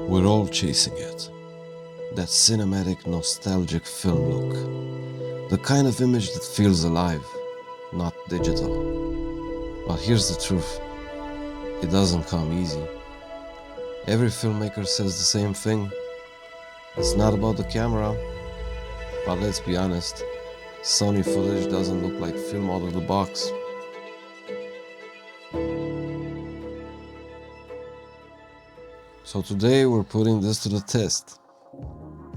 We're all chasing it. That cinematic, nostalgic film look. The kind of image that feels alive, not digital. But here's the truth. It doesn't come easy. Every filmmaker says the same thing. It's not about the camera. But let's be honest, Sony footage doesn't look like film out of the box. So today we're putting this to the test.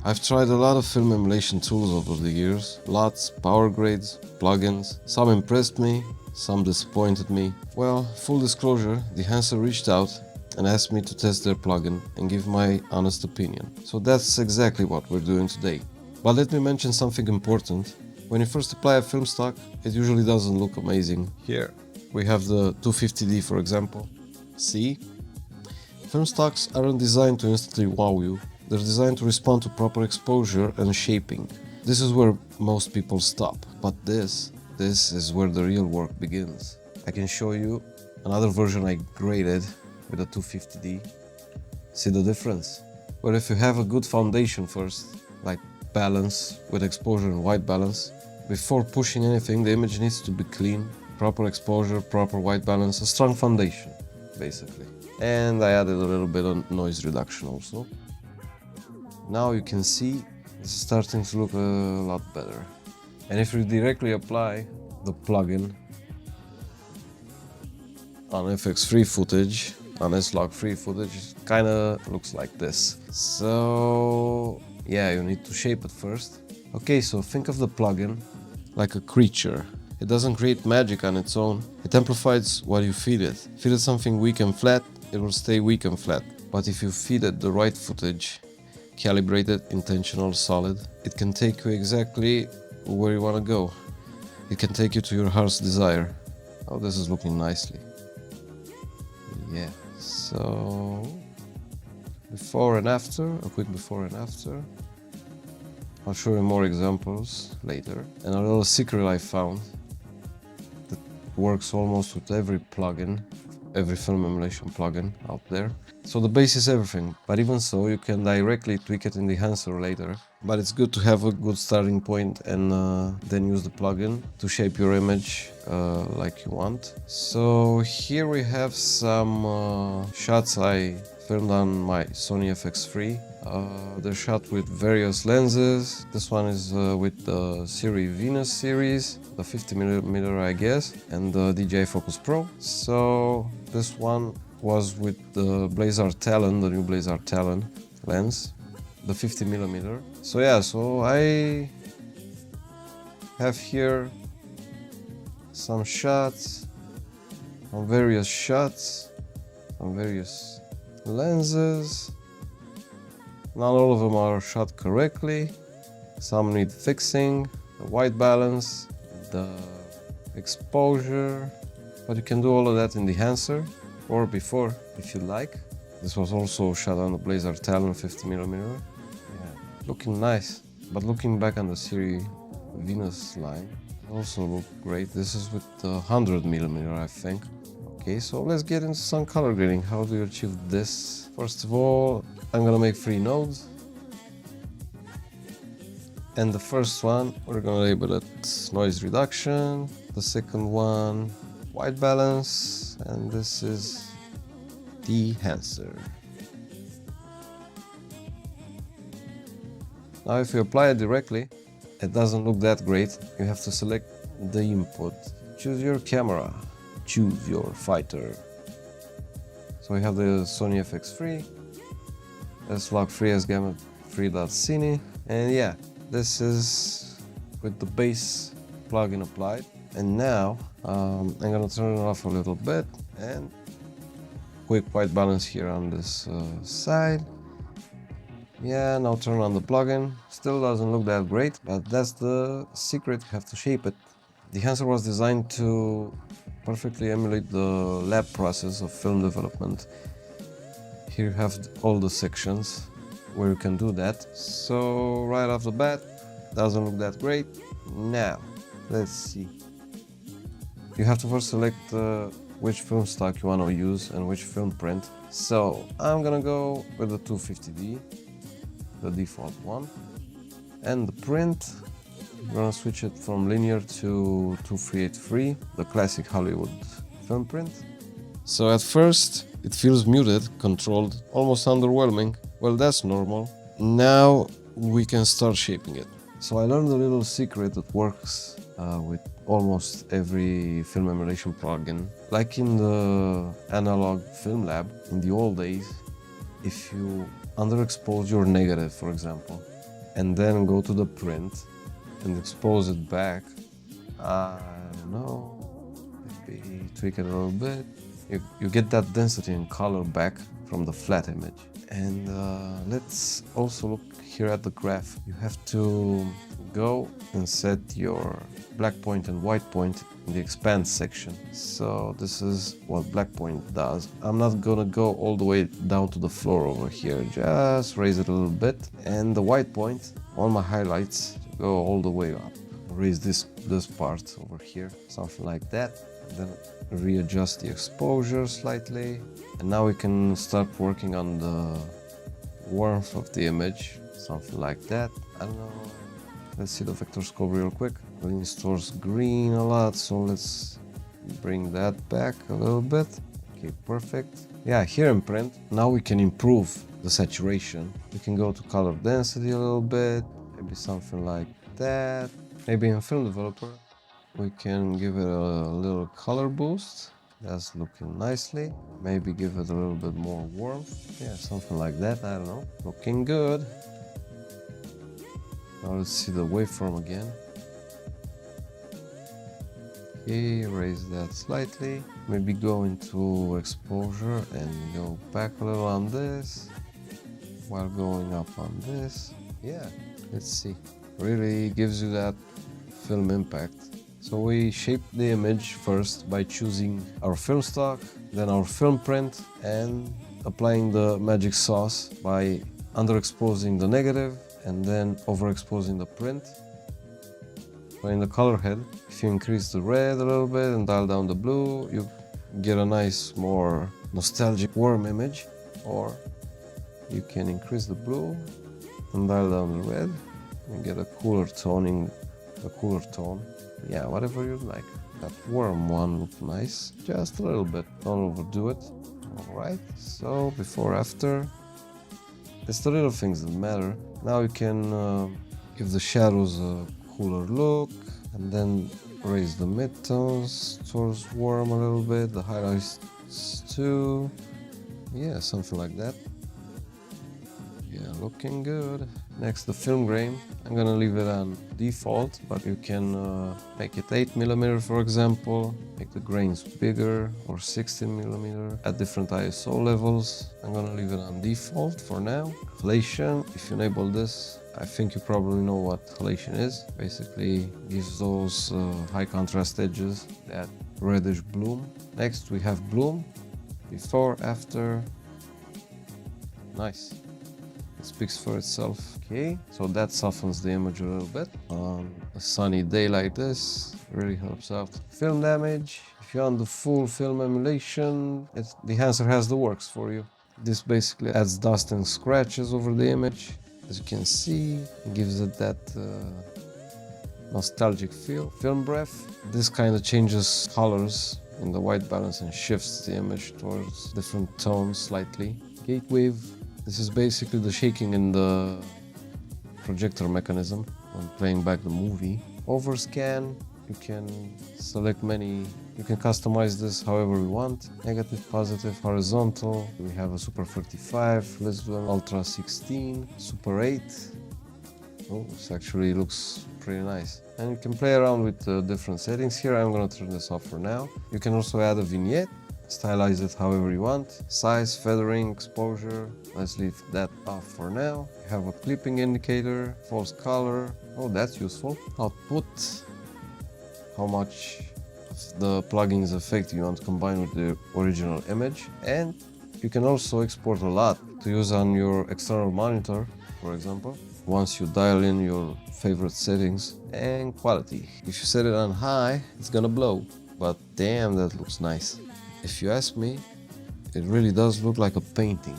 I've tried a lot of film emulation tools over the years, lots, power grades, plugins. Some impressed me, some disappointed me. Well, full disclosure, Dehancer reached out and asked me to test their plugin and give my honest opinion. So that's exactly what we're doing today. But let me mention something important. When you first apply a film stock, it usually doesn't look amazing. Here, we have the 250D for example. See? Film stocks aren't designed to instantly wow you. They're designed to respond to proper exposure and shaping. This is where most people stop. But this is where the real work begins. I can show you another version I graded with a 250D. See the difference? But if you have a good foundation first, like balance with exposure and white balance, before pushing anything, the image needs to be clean, proper exposure, proper white balance, a strong foundation, basically. And I added a little bit of noise reduction also. Now you can see it's starting to look a lot better. And if you directly apply the plugin on FX3 footage, on S-Log3 footage, it kinda looks like this. So yeah, you need to shape it first. Okay, so think of the plugin like a creature. It doesn't create magic on its own. It amplifies what you feed it. Feed it something weak and flat, it will stay weak and flat. But if you feed it the right footage, calibrated, intentional, solid, it can take you exactly where you want to go. It can take you to your heart's desire. Oh, this is looking nicely. Yeah, so before and after, a quick before and after. I'll show you more examples later. And a little secret I found that works almost with every plugin, every film emulation plugin out there. So the base is everything, but even so you can directly tweak it in Dehancer later. But it's good to have a good starting point and then use the plugin to shape your image like you want. So here we have some shots I filmed on my Sony FX3. They're shot with various lenses. This one is with the Venus series, the 50mm I guess, and the DJI Focus Pro. So this one was with the Blazar Talon, the new Blazar Talon lens, the 50mm. So yeah, so I have here some shots, on various shots, on various lenses. Not all of them are shot correctly. Some need fixing, the white balance, the exposure, but you can do all of that in Dehancer or before if you like. This was also shot on the Blazar Talon 50mm. Yeah, looking nice, but looking back on the Siri Venus line, also looked great. This is with the 100mm I think. Okay, so let's get into some color grading. How do you achieve this? First of all, I'm gonna make 3 nodes. And the first one, we're gonna label it noise reduction. The second one, white balance. And this is Dehancer. Now if you apply it directly, it doesn't look that great. You have to select the input. Choose your camera. Choose your fighter. So we have the Sony FX3, S-Log3 S-Gamma 3.Cine, and yeah, this is with the base plugin applied. And now I'm gonna turn it off a little bit and quick white balance here on this side. Yeah, now turn on the plugin. Still doesn't look that great, but that's the secret, you have to shape it. Dehancer was designed to perfectly emulate the lab process of film development. Here you have all the sections where you can do that. So right off the bat, doesn't look that great. Now, let's see. You have to first select which film stock you want to use and which film print. So I'm gonna go with the 250D, the default one, and the print, I'm gonna switch it from linear to 2383, the classic Hollywood film print. So at first it feels muted, controlled, almost underwhelming. Well, that's normal. Now we can start shaping it. So I learned a little secret that works with almost every film emulation plugin. Like in the analog film lab in the old days, if you underexpose your negative, for example, and then go to the print and expose it back, I don't know, maybe tweak it a little bit, you get that density and color back from the flat image. And let's also look here at the graph. You have to go and set your black point and white point in the expand section. So this is what black point does. I'm not gonna go all the way down to the floor over here, just raise it a little bit. And the white point on my highlights go all the way up. Raise this part over here, something like that. And then readjust the exposure slightly. And now we can start working on the warmth of the image, something like that. I don't know. Let's see the vector scope real quick. Green stores green a lot, so let's bring that back a little bit. Okay, perfect. Yeah, here in print, now we can improve the saturation. We can go to color density a little bit, maybe something like that. Maybe in film developer, we can give it a little color boost. That's looking nicely. Maybe give it a little bit more warmth. Yeah, something like that, I don't know. Looking good. Now let's see the waveform again. Okay, raise that slightly. Maybe go into exposure and go back a little on this while going up on this. Yeah, let's see. Really gives you that film impact. So we shape the image first by choosing our film stock, then our film print, and applying the magic sauce by underexposing the negative and then overexposing the print. So in the color head, if you increase the red a little bit and dial down the blue, you get a nice, more nostalgic, warm image. Or you can increase the blue and dial down the red and get a cooler tone. Yeah, whatever you like. That warm one looked nice, just a little bit, don't overdo it. Alright, so before, after, it's the little things that matter. Now you can give the shadows a cooler look, and then raise the midtones towards warm a little bit, the highlights too. Yeah, something like that. Yeah, looking good. Next, the film grain. I'm gonna leave it on default, but you can make it 8mm, for example. Make the grains bigger, or 16mm at different ISO levels. I'm gonna leave it on default for now. Halation, if you enable this, I think you probably know what halation is. Basically gives those high contrast edges, that reddish bloom. Next we have bloom, before, after. Nice. It speaks for itself. Okay, so that softens the image a little bit. On a sunny day like this, really helps out. Film damage. If you're on the full film emulation, Dehancer has the works for you. This basically adds dust and scratches over the image. As you can see, it gives it that nostalgic feel. Film breath. This kind of changes colors in the white balance and shifts the image towards different tones slightly. Gate wave. This is basically the shaking in the projector mechanism when playing back the movie. Overscan, you can select many, you can customize this however we want. Negative, positive, horizontal. We have a Super 35, let's do an Ultra 16, Super 8. Oh, this actually looks pretty nice. And you can play around with different settings. Here I'm gonna turn this off for now. You can also add a vignette. Stylize it however you want. Size, feathering, exposure. Let's leave that off for now. You have a clipping indicator, false color. Oh, that's useful. Output. How much of the plugin's effect you want to combine with the original image. And you can also export a lot to use on your external monitor, for example. Once you dial in your favorite settings. And quality. If you set it on high, it's gonna blow. But damn, that looks nice. If you ask me, It really does look like a painting.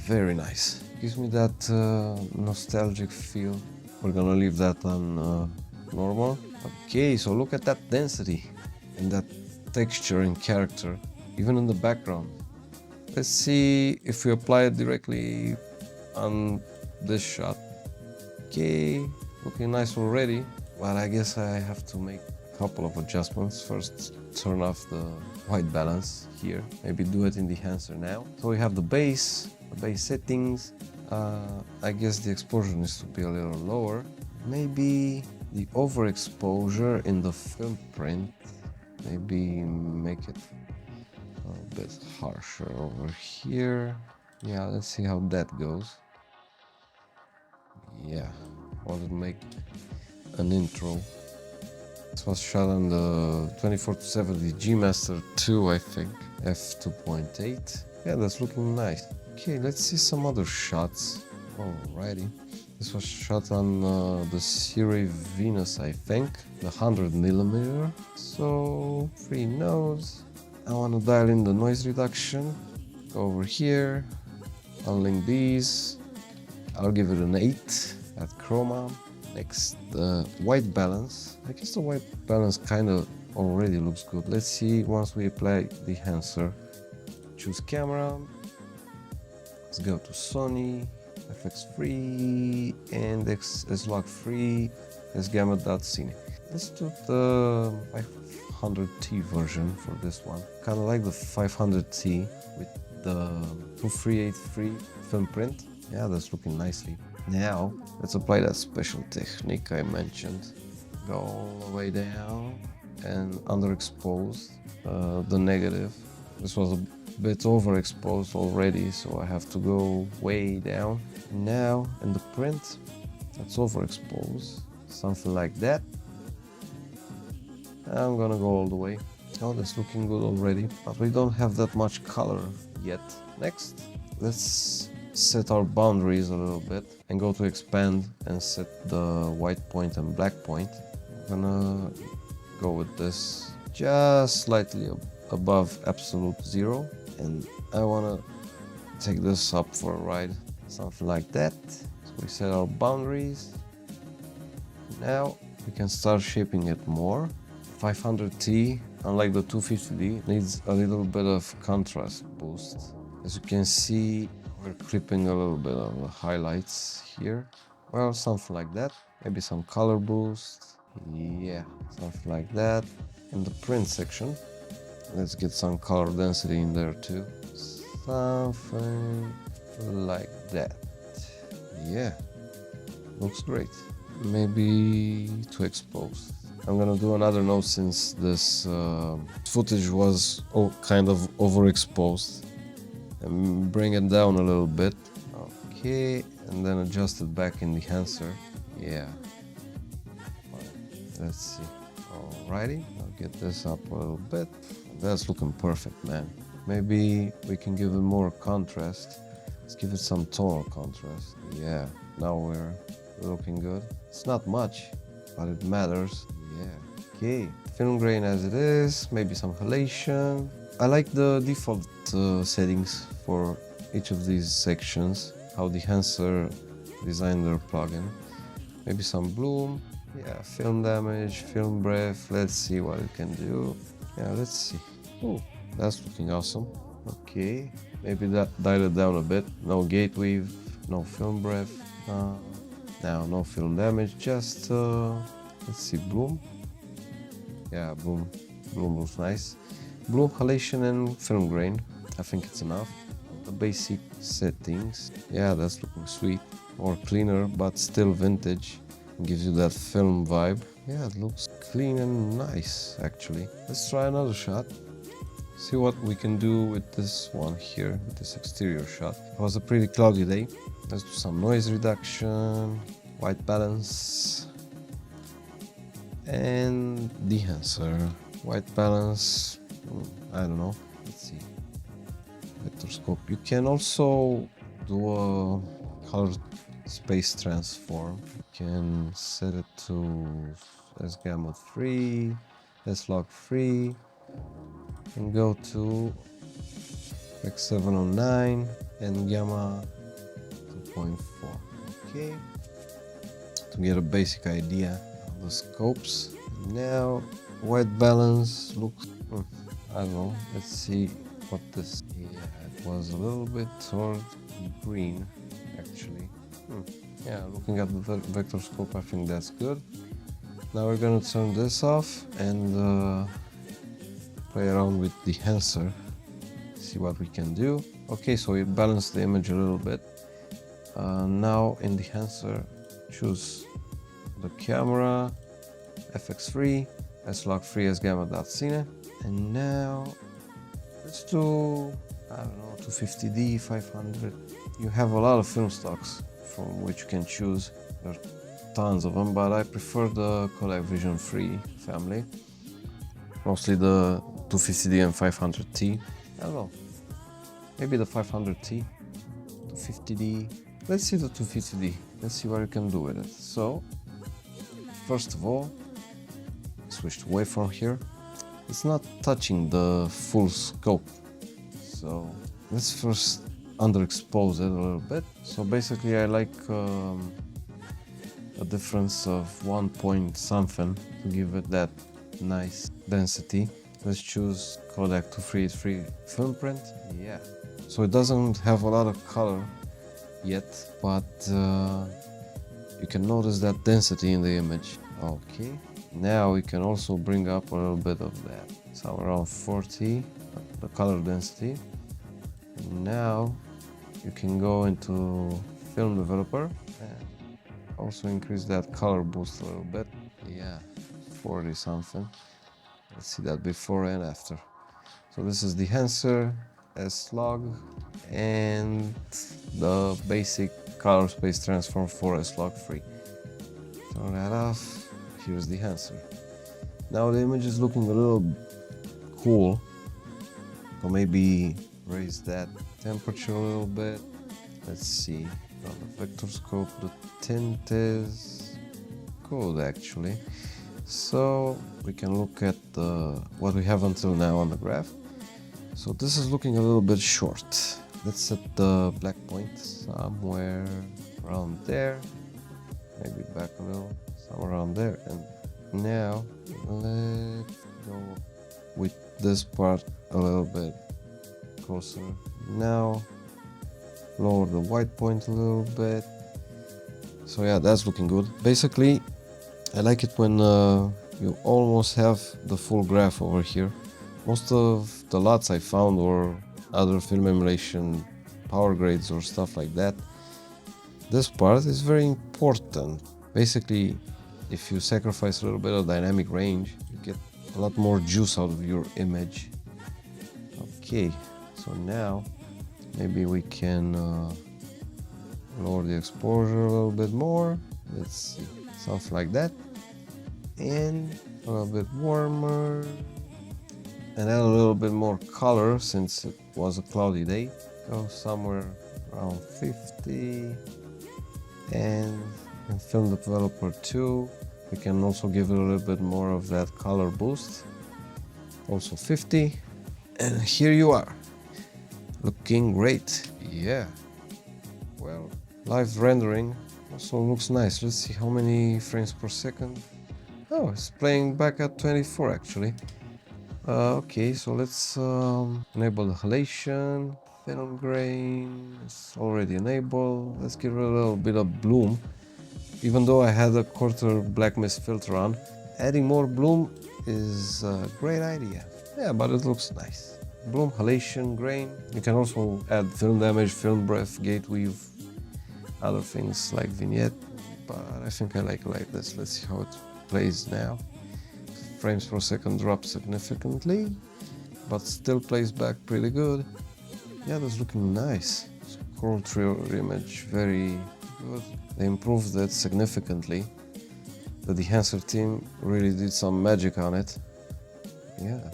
Very nice. Gives me that nostalgic feel. We're gonna leave that on normal. Okay, so look at that density and that texture and character, even in the background. Let's see if we apply it directly on this shot. Okay, looking nice already, but I guess I have to make a couple of adjustments. First, turn off the white balance here. Maybe do it in Dehancer now. So we have the base settings. I guess the exposure needs to be a little lower. Maybe the overexposure in the film print. Maybe make it a bit harsher over here. Yeah, let's see how that goes. Yeah, want to make an intro. This was shot on the 24-70 G Master 2, I think, f2.8. Yeah, that's looking nice. Okay, let's see some other shots. Alrighty. This was shot on the Series Venus, I think, the 100mm. So, free nodes. I want to dial in the noise reduction. Go over here, unlink these. I'll give it an 8 at chroma. Next, the white balance. I guess the white balance kind of already looks good. Let's see once we apply the Dehancer. Choose camera. Let's go to Sony FX3 and S-Log3 S-Gamma.Cine. Let's do the 500T version for this one. Kind of like the 500T with the 2383 film print. Yeah, that's looking nicely. Now, let's apply that special technique I mentioned. Go all the way down and underexpose the negative. This was a bit overexposed already, so I have to go way down. Now, in the print, that's overexposed. Something like that. I'm gonna go all the way. Oh, that's looking good already, but we don't have that much color yet. Next, let's set our boundaries a little bit and go to expand and set the white point and black point. I'm gonna go with this just slightly above absolute 0, and I wanna take this up for a ride, something like that. So we set our boundaries. Now we can start shaping it more. 500T, unlike the 250D, needs a little bit of contrast boost. As you can see, we're clipping a little bit of the highlights here. Well, something like that. Maybe some color boost. Yeah, something like that. In the print section, let's get some color density in there too. Something like that. Yeah, looks great. Maybe too exposed. I'm gonna do another note since this footage was kind of overexposed, and bring it down a little bit. Okay, and then adjust it back in the Dehancer. Yeah. Let's see. Alrighty, I'll get this up a little bit. That's looking perfect, man. Maybe we can give it more contrast. Let's give it some tonal contrast. Yeah, now we're looking good. It's not much, but it matters. Yeah. Okay, film grain as it is. Maybe some halation. I like the default settings for each of these sections. How Dehancer designed their plugin. Maybe some bloom. Yeah, film damage, film breath. Let's see what it can do. Yeah, let's see. Oh, that's looking awesome. Okay, maybe that dial it down a bit. No gate weave, no film breath. Now no film damage. Just let's see, bloom. Yeah, bloom looks nice. Bloom, halation, and film grain. I think it's enough. The basic settings. Yeah, that's looking sweet. More cleaner, but still vintage. Gives you that film vibe. Yeah, it looks clean and nice, actually. Let's try another shot. See what we can do with this one here, with this exterior shot. It was a pretty cloudy day. Let's do some noise reduction, white balance, and Dehancer. White balance, I don't know. Let's see. Vectorscope. You can also do a color space transform. You can set it to S-Gamma 3, S-Log 3, and go to FX709 and gamma 2.4. Okay, to get a basic idea of the scopes. Now white balance looks, I don't know, let's see what this, yeah, it was a little bit toward green actually. Yeah, looking at the vector scope, I think that's good. Now we're gonna turn this off and play around with Dehancer, see what we can do. Okay, so it balanced the image a little bit. Now in Dehancer, choose the camera, FX3, S-Log3 as gamma.cine, and now let's do, I don't know, 250D, 500. You have a lot of film stocks from which you can choose. There are tons of them, but I prefer the Kodak Vision 3 family. Mostly the 250D and 500T. I don't know, maybe the 500T, 250D. Let's see the 250D. Let's see what you can do with it. So, first of all, switch to waveform here. It's not touching the full scope. So, let's first underexpose it a little bit. So basically I like a difference of 1 point something to give it that nice density. Let's choose Kodak 2383 film print. Yeah, so it doesn't have a lot of color yet, but you can notice that density in the image. Okay, now we can also bring up a little bit of that, somewhere around 40, the color density. And now you can go into film developer and also increase that color boost a little bit. Yeah, 40 something. Let's see that before and after. So this is Dehancer, S-Log, and the basic color space transform for S-Log3. Turn that off. Here's Dehancer. Now the image is looking a little cool, so maybe raise that temperature a little bit. Let's see. On the vector scope, the tint is good actually. So we can look at what we have until now on the graph. So this is looking a little bit short. Let's set the black point somewhere around there. Maybe back a little, somewhere around there. And now let's go with this part a little bit closer. Now lower the white point a little bit. So yeah, that's looking good. Basically, I like it when you almost have the full graph over here. Most of the lots I found were other film emulation power grades or stuff like that. This part is very important. Basically, if you sacrifice a little bit of dynamic range, you get a lot more juice out of your image. Okay, so now maybe we can lower the exposure a little bit more. Let's see, something like that. And a little bit warmer. And add a little bit more color since it was a cloudy day. Go somewhere around 50. And in Film Developer 2, we can also give it a little bit more of that color boost. Also 50. And here you are. Looking great. Yeah. Well, live rendering also looks nice. Let's see how many frames per second. Oh, it's playing back at 24 actually. Okay, so let's enable the halation. Film grain is already enabled. Let's give it a little bit of bloom. Even though I had a quarter black mist filter on, adding more bloom is a great idea. Yeah, but it looks nice. Bloom, halation, grain. You can also add film damage, film breath, gate weave, other things like vignette. But I think I like this. Let's see how it plays now. Frames per second drop significantly, but still plays back pretty good. Yeah, that's looking nice. Scroll through your image, very good. They improved it significantly. The Dehancer team really did some magic on it. Yeah,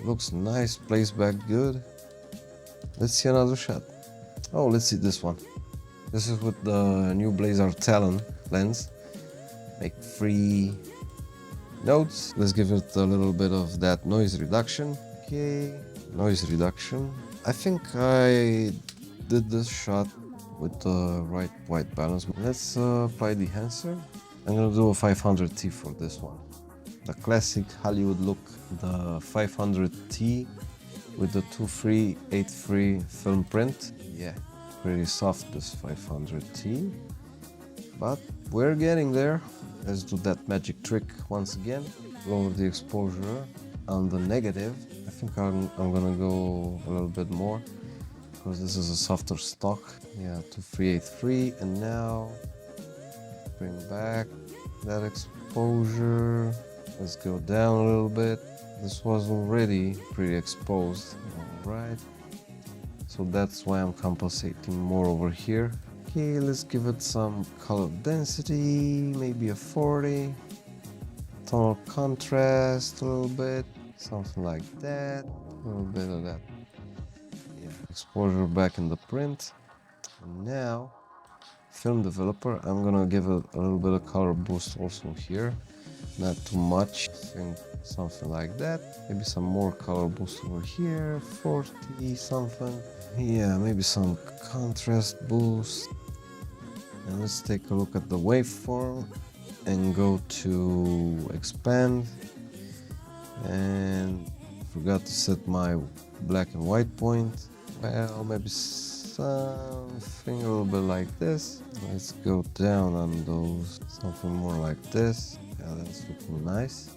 looks nice, plays back good. Let's see another shot. Oh, let's see this one. This is with the new Blazar Talon lens. Make 3 nodes. Let's give it a little bit of that noise reduction. Okay, noise reduction. I think I did this shot with the right white balance. Let's apply Dehancer. I'm gonna do a 500T for this one. The classic Hollywood look, the 500T with the 2383 film print. Yeah, pretty soft this 500T, but we're getting there. Let's do that magic trick once again. Lower the exposure on the negative. I think I'm gonna go a little bit more because this is a softer stock. Yeah, 2383, and now bring back that exposure. Let's go down a little bit. This was already pretty exposed. All right, so that's why I'm compensating more over here. Okay, let's give it some color density, maybe a 40. Tonal contrast a little bit, something like that. A little bit of that. Yeah, exposure back in the print. And now, film developer, I'm gonna give it a little bit of color boost also here. Not too much, I think something like that. Maybe some more color boost over here, 40 something. Yeah, maybe some contrast boost. And let's take a look at the waveform and go to expand. And forgot to set my black and white point. Well, maybe something a little bit like this. Let's go down on those, something more like this. Yeah, that's looking nice.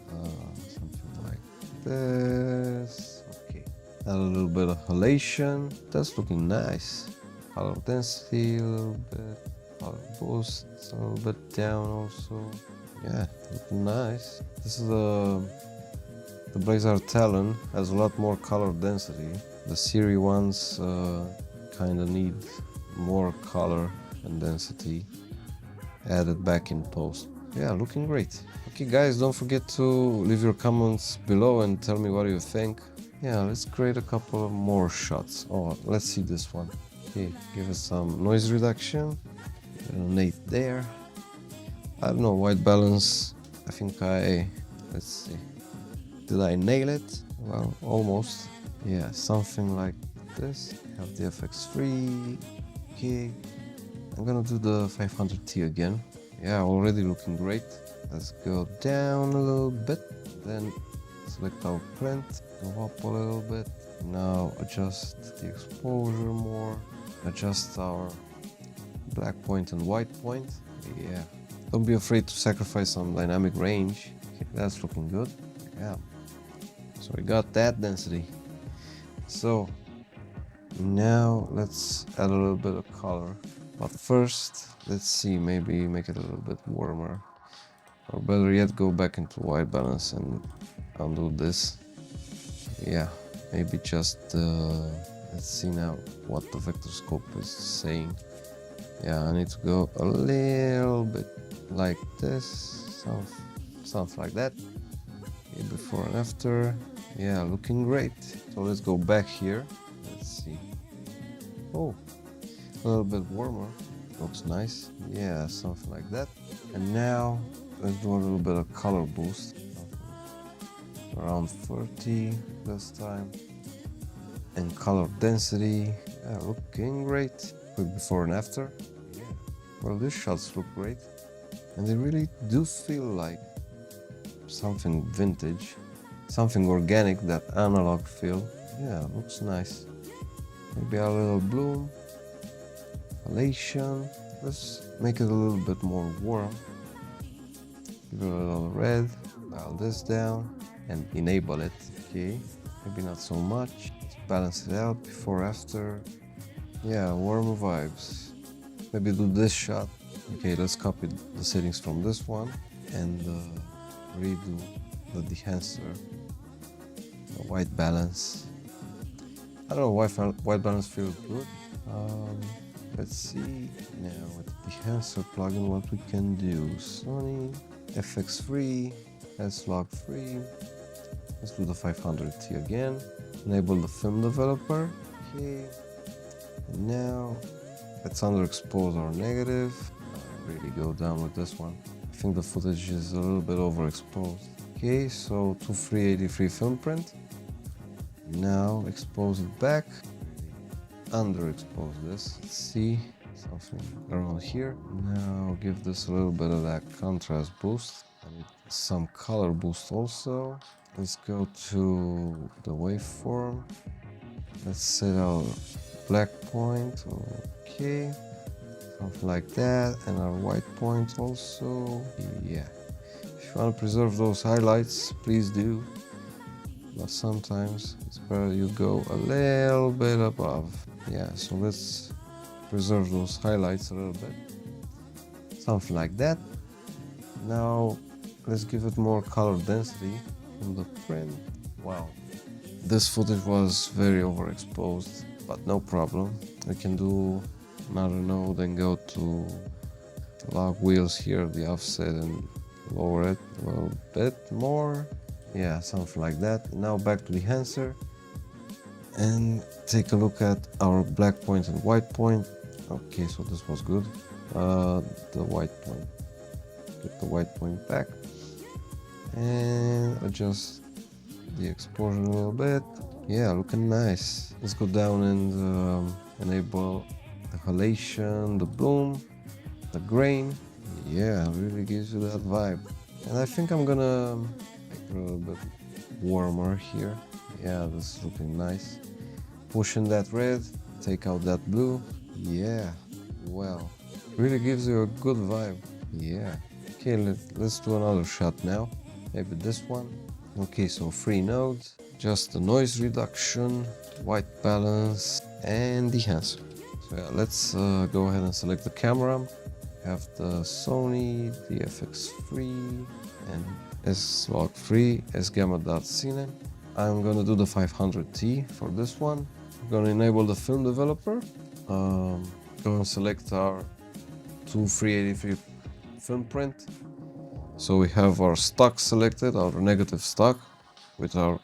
Something like this. Okay. Add a little bit of halation. That's looking nice. Color density a little bit. Color boost a little bit down also. Yeah, looking nice. This is the Blazar Talon has a lot more color density. The Siri ones kind of need more color and density added back in post. Yeah, looking great. Okay guys, don't forget to leave your comments below and tell me what you think. Yeah, let's create a couple of more shots. Oh, let's see this one. Okay, give us some noise reduction. An 8 there. I don't know, white balance. I think let's see. Did I nail it? Well, almost. Yeah, something like this. Have the FX3. Okay. I'm gonna do the 500T again. Yeah, already looking great. Let's go down a little bit. Then select our print. Go up a little bit. Now adjust the exposure more. Adjust our black point and white point. Yeah. Don't be afraid to sacrifice some dynamic range. Okay, that's looking good. Yeah. So we got that density. So now let's add a little bit of color. But first, let's see, maybe make it a little bit warmer. Or better yet, go back into white balance and undo this. Yeah, maybe just, let's see now what the vector scope is saying. Yeah, I need to go a little bit like this, something like that. Okay, before and after. Yeah, looking great. So let's go back here. Let's see. Oh, a little bit warmer. Looks nice. Yeah, something like that. And now let's do a little bit of color boost. Around 30 this time. And color density. Yeah, looking great. Quick before and after. Yeah. Well, these shots look great. And they really do feel like something vintage. Something organic, that analog feel. Yeah, looks nice. Maybe a little bloom. Halation. Let's make it a little bit more warm. Give it a little red. Dial this down and enable it. Okay, maybe not so much. Let's balance it out before, after. Yeah, warmer vibes. Maybe do this shot. Okay, let's copy the settings from this one and redo the Dehancer. The white balance. I don't know why white balance feels good. Let's see now with the Dehancer plugin what we can do. Sony FX3, S-Log3. Let's do the 500T again. Enable the film developer. Okay. And now let's underexpose our negative. Really go down with this one. I think the footage is a little bit overexposed. Okay, so 2383 film print. Now expose it back, underexpose this. Let's see, something around here. Now give this a little bit of that contrast boost and some color boost also. Let's go to the waveform. Let's set our black point, okay, something like that, and our white point also. Yeah, if you want to preserve those highlights, please do, but sometimes it's better you go a little bit above. Yeah, so let's preserve those highlights a little bit, something like that. Now let's give it more color density from the print. Wow, this footage was very overexposed, but no problem. We can do another node and go to log wheels here, the offset, and lower it a little bit more. Yeah, something like that. Now back to the Dehancer and take a look at our black point and white point. Okay, so this was good. The white point. Get the white point back and adjust the exposure a little bit. Yeah, looking nice. Let's go down and enable the halation, the bloom, the grain. Yeah, really gives you that vibe. And I think I'm gonna make it a little bit warmer here. Yeah, this is looking nice. Push in that red, take out that blue. Yeah, well, really gives you a good vibe. Yeah. Okay, let's do another shot now. Maybe this one. Okay, so 3 nodes, just the noise reduction, white balance, and Dehancer. So yeah, let's go ahead and select the camera. Have the Sony FX3 and S-Log3 S-Gamma.Cine. I'm gonna do the 500T for this one. I'm gonna enable the film developer. Go and select our 2383 film print. So we have our stock selected, our negative stock with our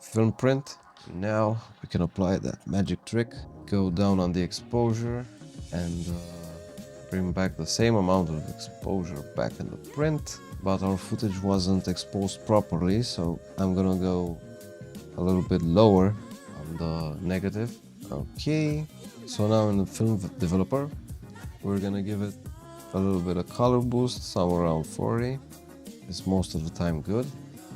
film print. Now we can apply that magic trick. Go down on the exposure and bring back the same amount of exposure back in the print. But our footage wasn't exposed properly, so I'm gonna go a little bit lower on the negative. Okay, so now in the film developer, we're gonna give it a little bit of color boost, somewhere around 40. It's most of the time good.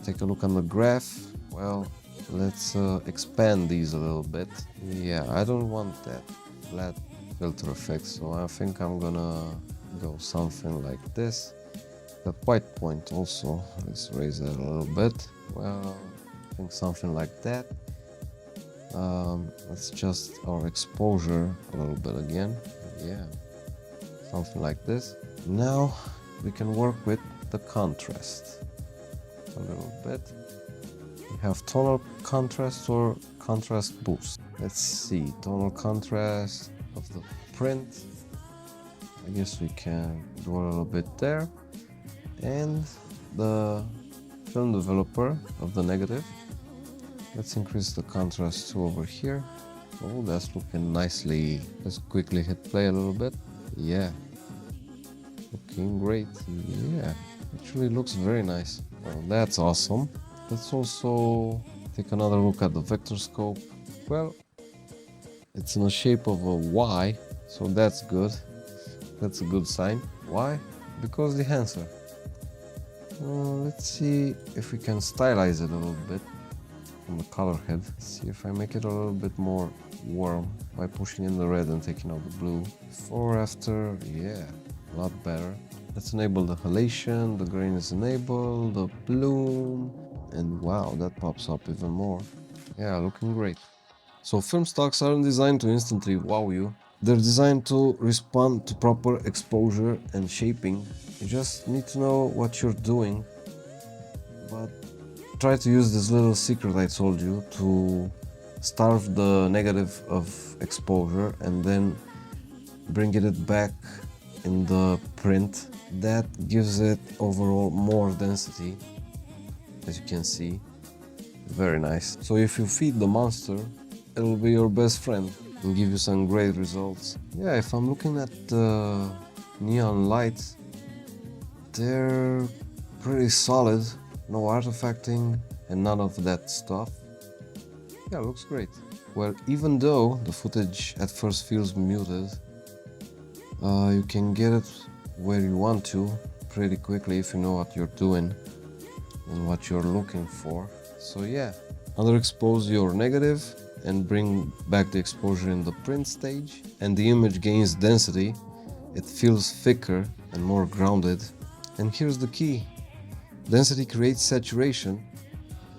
Take a look on the graph. Well, let's expand these a little bit. Yeah, I don't want that flat filter effect, so I think I'm gonna go something like this. That white point also, let's raise that a little bit. Well, I think something like that. Let's adjust our exposure a little bit again. Yeah, something like this. Now we can work with the contrast a little bit. We have tonal contrast or contrast boost. Let's see, tonal contrast of the print. I guess we can do a little bit there. And the film developer of the negative. Let's increase the contrast to over here. Oh, that's looking nicely. Let's quickly hit play a little bit. Yeah, looking great. Yeah, actually looks very nice. Well, that's awesome. Let's also take another look at the vector scope. Well, it's in the shape of a Y, so that's good. That's a good sign. Why? Because Dehancer. Let's see if we can stylize it a little bit from the color head. Let's see if I make it a little bit more warm by pushing in the red and taking out the blue. Before, after, yeah, a lot better. Let's enable the halation, the grain is enabled, the bloom, and wow, that pops up even more. Yeah, looking great. So film stocks aren't designed to instantly wow you. They're designed to respond to proper exposure and shaping. You just need to know what you're doing, but try to use this little secret I told you to starve the negative of exposure and then bring it back in the print. That gives it overall more density, as you can see. Very nice. So if you feed the monster, it'll be your best friend and give you some great results. Yeah, if I'm looking at the neon lights, they're pretty solid. No artifacting and none of that stuff. Yeah, looks great. Well, even though the footage at first feels muted, you can get it where you want to pretty quickly if you know what you're doing and what you're looking for. So yeah, underexpose your negative and bring back the exposure in the print stage, and the image gains density. It feels thicker and more grounded. And here's the key: density creates saturation,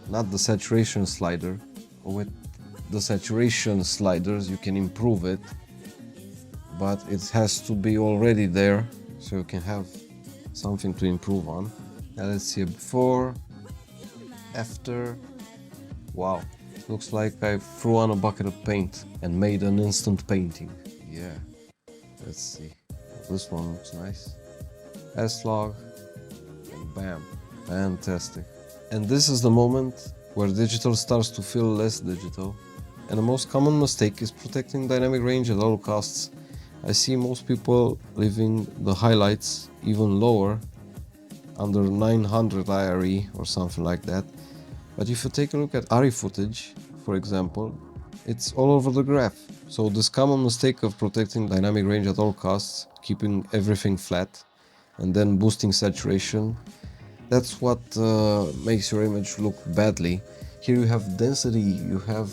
not the saturation slider. With the saturation sliders you can improve it, but it has to be already there so you can have something to improve on. Now let's see a before, after. Wow, looks like I threw on a bucket of paint and made an instant painting. Yeah, let's see. This one looks nice. S-Log, and bam, fantastic. And this is the moment where digital starts to feel less digital. And the most common mistake is protecting dynamic range at all costs. I see most people leaving the highlights even lower, under 900 IRE or something like that. But if you take a look at ARRI footage, for example, it's all over the graph. So this common mistake of protecting dynamic range at all costs, keeping everything flat, and then boosting saturation, that's what makes your image look badly. Here you have density, you have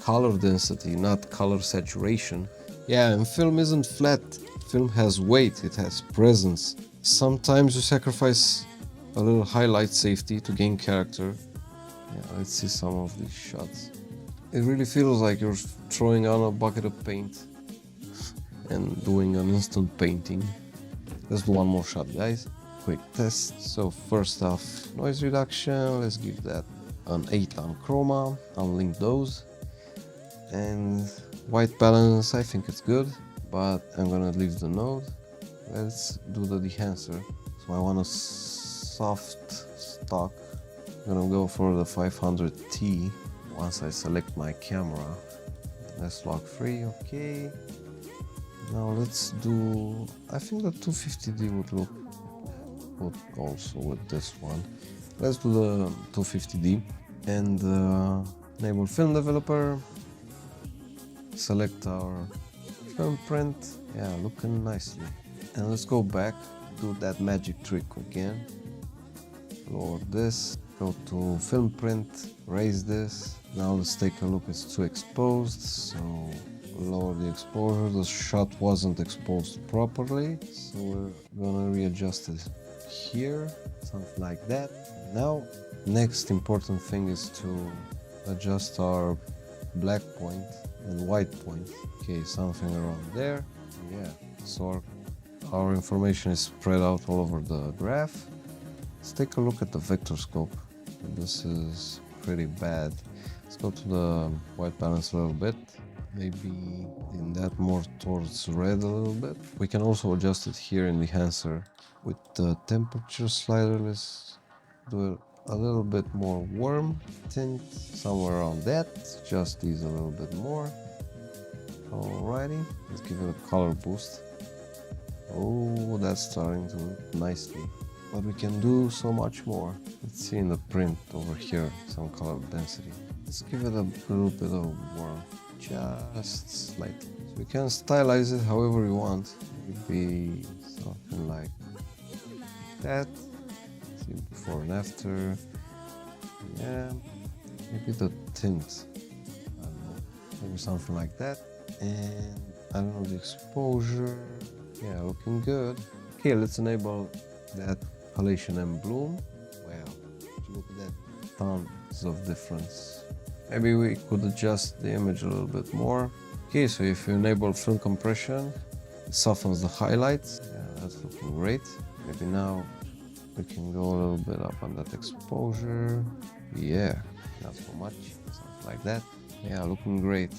color density, not color saturation. Yeah, and film isn't flat. Film has weight, it has presence. Sometimes you sacrifice a little highlight safety to gain character. Yeah, let's see some of these shots. It really feels like you're throwing on a bucket of paint and doing an instant painting. Let's do one more shot, guys. Quick test. So first off, noise reduction, let's give that an 8 on chroma, unlink those. And white balance, I think it's good, but I'm gonna leave the node. Let's do the Dehancer. So I want a soft stock. I'm gonna go for the 500T once I select my camera. Let's lock free, okay. Now let's do, I think the 250D would look good also with this one. Let's do the 250D and enable film developer. Select our film print. Yeah, looking nicely. And let's go back, do that magic trick again. Lower this, go to film print, raise this. Now let's take a look, it's too exposed, so lower the exposure. The shot wasn't exposed properly, so we're gonna readjust it here, something like that. Now, next important thing is to adjust our black point and white point. Okay, something around there. Yeah, so our information is spread out all over the graph. Let's take a look at the vector scope. This is pretty bad. Let's go to the white balance a little bit. Maybe in that more towards red a little bit. We can also adjust it here in the Dehancer. With the temperature slider, let's do it a little bit more warm tint, somewhere around that. Just these a little bit more. Alrighty, let's give it a color boost. Oh, that's starting to look nicely. But we can do so much more. Let's see in the print over here, some color density. Let's give it a little bit of warmth, just slightly. So we can stylize it however you want. Maybe something like that. See before and after. Yeah, maybe the tint. I don't know, maybe something like that. And I don't know, the exposure. Yeah, looking good. Okay, let's enable that Halation and bloom. Wow, look at that, tons of difference. Maybe we could adjust the image a little bit more. Okay, so if you enable film compression, it softens the highlights. Yeah, that's looking great. Maybe now we can go a little bit up on that exposure. Yeah, not so much, something like that. Yeah, looking great.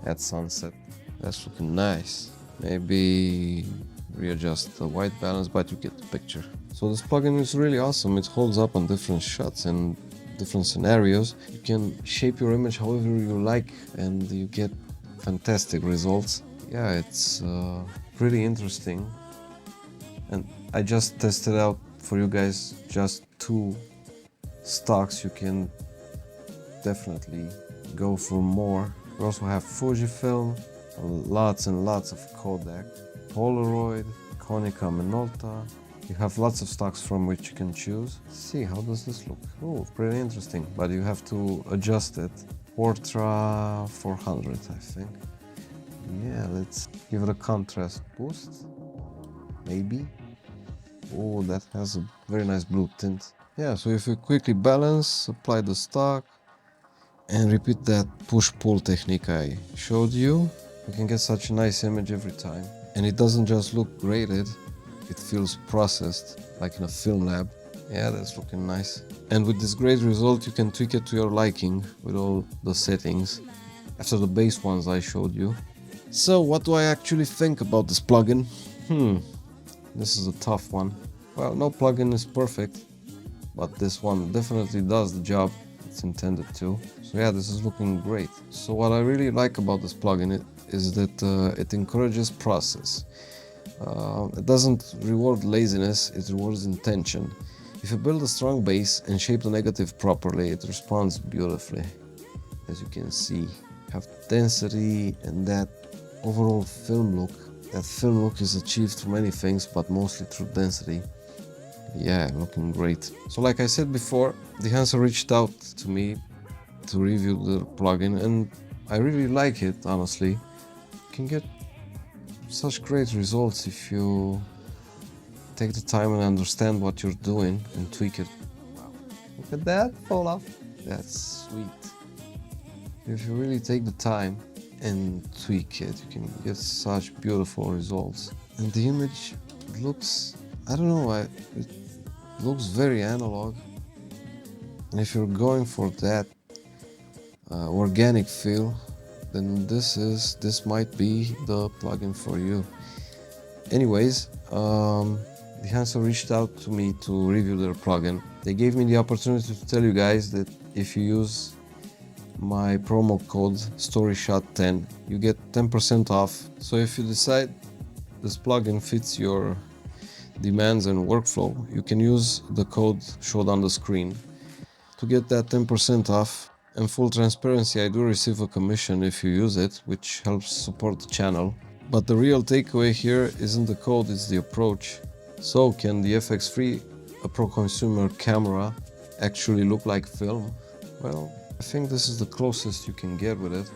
At sunset, that's looking nice. Maybe readjust the white balance, but you get the picture. So this plugin is really awesome. It holds up on different shots and different scenarios. You can shape your image however you like and you get fantastic results. Yeah, it's pretty interesting. And I just tested out for you guys just 2 stocks. You can definitely go for more. We also have Fujifilm, lots and lots of Kodak, Polaroid, Konica Minolta. You have lots of stocks from which you can choose. See, how does this look? Oh, pretty interesting, but you have to adjust it. Portra 400, I think. Yeah, let's give it a contrast boost, maybe. Oh, that has a very nice blue tint. Yeah, so if you quickly balance, apply the stock, and repeat that push-pull technique I showed you, you can get such a nice image every time. And it doesn't just look graded, it feels processed, like in a film lab. Yeah, that's looking nice. And with this great result, you can tweak it to your liking with all the settings, after the base ones I showed you. So what do I actually think about this plugin? This is a tough one. Well, no plugin is perfect, but this one definitely does the job it's intended to. So yeah, this is looking great. So what I really like about this plugin is that it encourages process. It doesn't reward laziness, it rewards intention. If you build a strong base and shape the negative properly, it responds beautifully. As you can see, you have density and that overall film look. That film look is achieved through many things, but mostly through density. Yeah, looking great. So like I said before, Dehancer reached out to me to review the plugin, and I really like it, honestly. You can get such great results if you take the time and understand what you're doing and tweak it. Wow, look at that fall off. That's sweet. If you really take the time and tweak it, you can get such beautiful results. And the image looks, I don't know, it looks very analog. And if you're going for that organic feel, then this might be the plugin for you. Anyways, Dehancer reached out to me to review their plugin. They gave me the opportunity to tell you guys that if you use my promo code StoryShot10, you get 10% off. So if you decide this plugin fits your demands and workflow, you can use the code showed on the screen to get that 10% off. And full transparency, I do receive a commission if you use it, which helps support the channel. But the real takeaway here isn't the code, it's the approach. So can the FX3, a pro-consumer camera, actually look like film? Well, I think this is the closest you can get with it.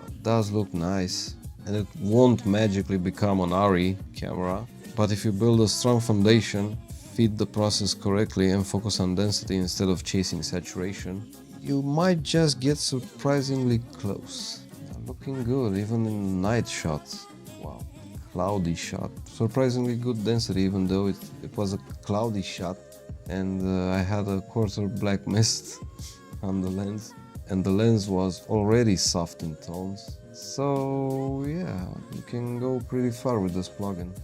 It does look nice, and it won't magically become an RE camera. But if you build a strong foundation, feed the process correctly and focus on density instead of chasing saturation, you might just get surprisingly close. Yeah, looking good, even in night shots. Wow, cloudy shot. Surprisingly good density, even though it was a cloudy shot, and I had a quarter black mist on the lens, and the lens was already soft in tones. So yeah, you can go pretty far with this plugin.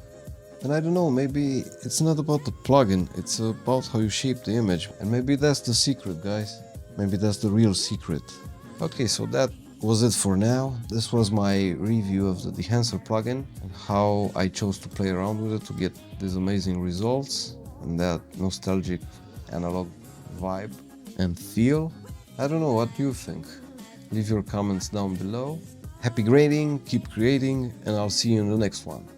And I don't know, maybe it's not about the plugin, it's about how you shape the image. And maybe that's the secret, guys. Maybe that's the real secret. Okay, so that was it for now. This was my review of the Dehancer plugin and how I chose to play around with it to get these amazing results and that nostalgic analog vibe and feel. I don't know, what do you think? Leave your comments down below. Happy grading, keep creating, and I'll see you in the next one.